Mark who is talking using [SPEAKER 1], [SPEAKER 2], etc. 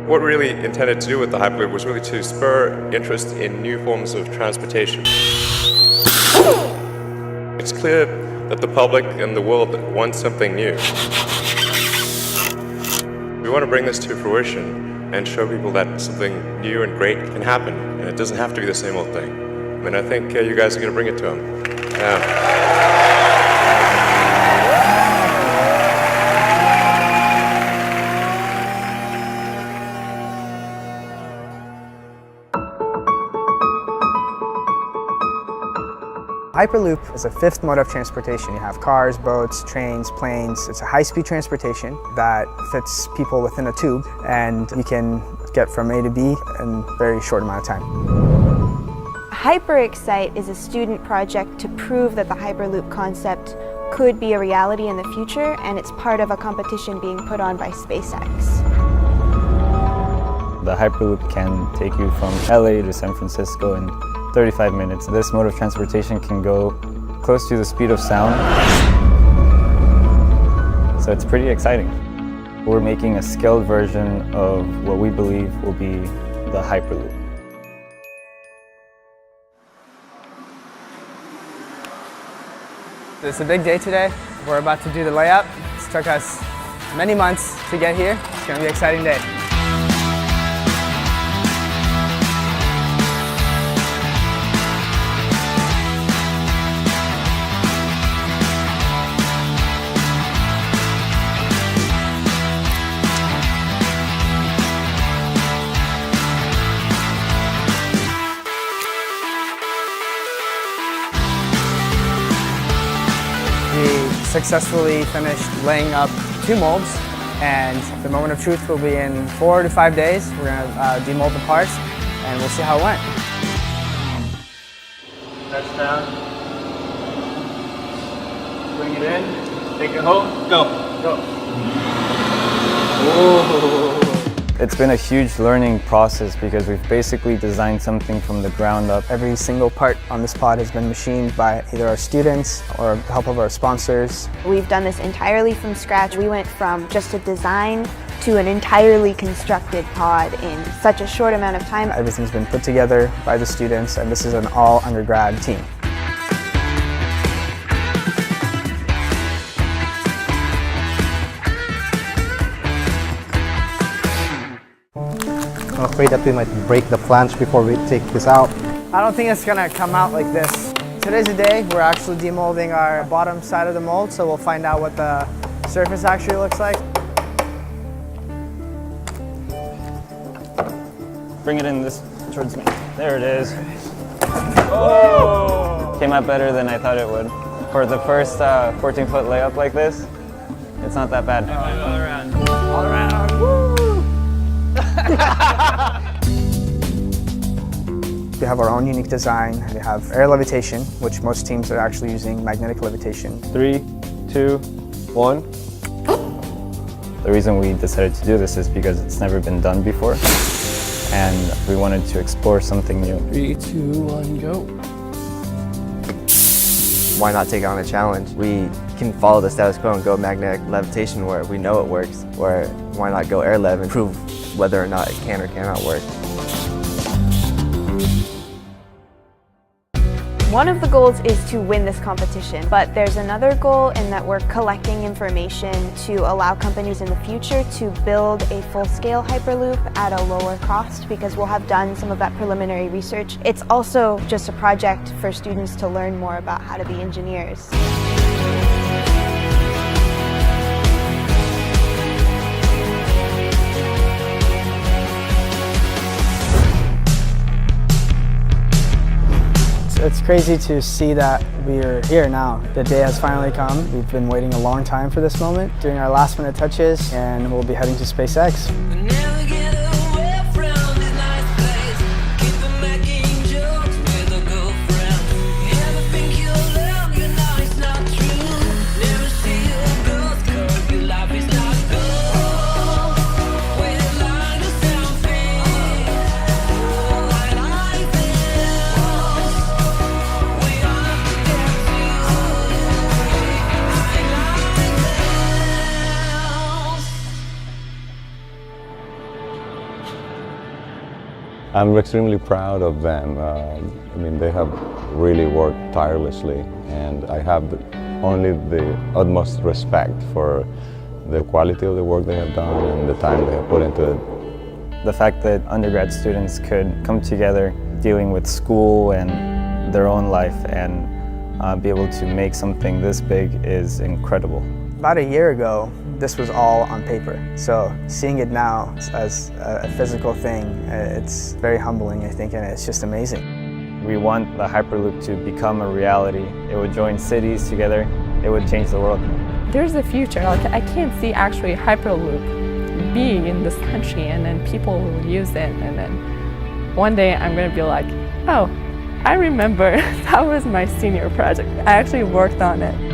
[SPEAKER 1] What we really intended to do with the Hyperloop was really to spur interest in new forms of transportation. It's clear that the public and the world want something new. We want to bring this to fruition and show people that something new and great can happen, and it doesn't have to be the same old thing. And I think you guys are going to bring it to them. Yeah.
[SPEAKER 2] Hyperloop is a fifth mode of transportation. You have cars, boats, trains, planes. It's a high-speed transportation that fits people within a tube, and you can get from A to B in a very short amount of time.
[SPEAKER 3] HyperXite is a student project to prove that the Hyperloop concept could be a reality in the future, and it's part of a competition being put on by SpaceX.
[SPEAKER 4] The Hyperloop can take you from LA to San Francisco in 35 minutes. This mode of transportation can go close to the speed of sound. So it's pretty exciting. We're making a scaled version of what we believe will be the Hyperloop.
[SPEAKER 2] It's a big day today. We're about to do the layup. It took us many months to get here. It's going to be an exciting day. We successfully finished laying up 2 molds, and the moment of truth will be in 4 to 5 days. We're going to demold the parts, and we'll see how it went.
[SPEAKER 5] Press down. Bring it in. Take it home. Go. Go.
[SPEAKER 4] Whoa. It's been a huge learning process because we've basically designed something from the ground up.
[SPEAKER 2] Every single part on this pod has been machined by either our students or the help of our sponsors.
[SPEAKER 3] We've done this entirely from scratch. We went from just a design to an entirely constructed pod in such a short amount of time.
[SPEAKER 2] Everything's been put together by the students, and this is an all-undergrad team.
[SPEAKER 6] I'm afraid that we might break the flange before we take this out.
[SPEAKER 2] I don't think it's gonna come out like this. Today's the day we're actually demolding our bottom side of the mold, so we'll find out what the surface actually looks like.
[SPEAKER 4] Bring it in this towards me. There it is. Oh! Came out better than I thought it would. For the first 14-foot layup like this, it's not that bad.
[SPEAKER 5] All around.
[SPEAKER 2] All around, woo! We have our own unique design. We have air levitation, which most teams are actually using magnetic levitation.
[SPEAKER 4] 3, 2, 1. The reason we decided to do this is because it's never been done before, and we wanted to explore something new.
[SPEAKER 5] 3, 2, 1, go.
[SPEAKER 7] Why not take on a challenge? We can follow the status quo and go magnetic levitation where we know it works, or why not go air lev and prove whether or not it can or cannot work.
[SPEAKER 3] One of the goals is to win this competition, but there's another goal in that we're collecting information to allow companies in the future to build a full-scale Hyperloop at a lower cost, because we'll have done some of that preliminary research. It's also just a project for students to learn more about how to be engineers.
[SPEAKER 2] It's crazy to see that we're here now. The day has finally come. We've been waiting a long time for this moment, doing our last minute touches, and we'll be heading to SpaceX.
[SPEAKER 8] I'm extremely proud of them. I mean, they have really worked tirelessly, and I have only the utmost respect for the quality of the work they have done and the time they have put into it.
[SPEAKER 4] The fact that undergrad students could come together dealing with school and their own life and be able to make something this big is incredible.
[SPEAKER 2] About a year ago, this was all on paper. So seeing it now as a physical thing, it's very humbling, I think, and it's just amazing.
[SPEAKER 4] We want the Hyperloop to become a reality. It would join cities together. It would change the world.
[SPEAKER 9] There's a future. Like, I can't see actually Hyperloop being in this country, and then people will use it, and then one day I'm going to be like, oh, I remember that was my senior project. I actually worked on it.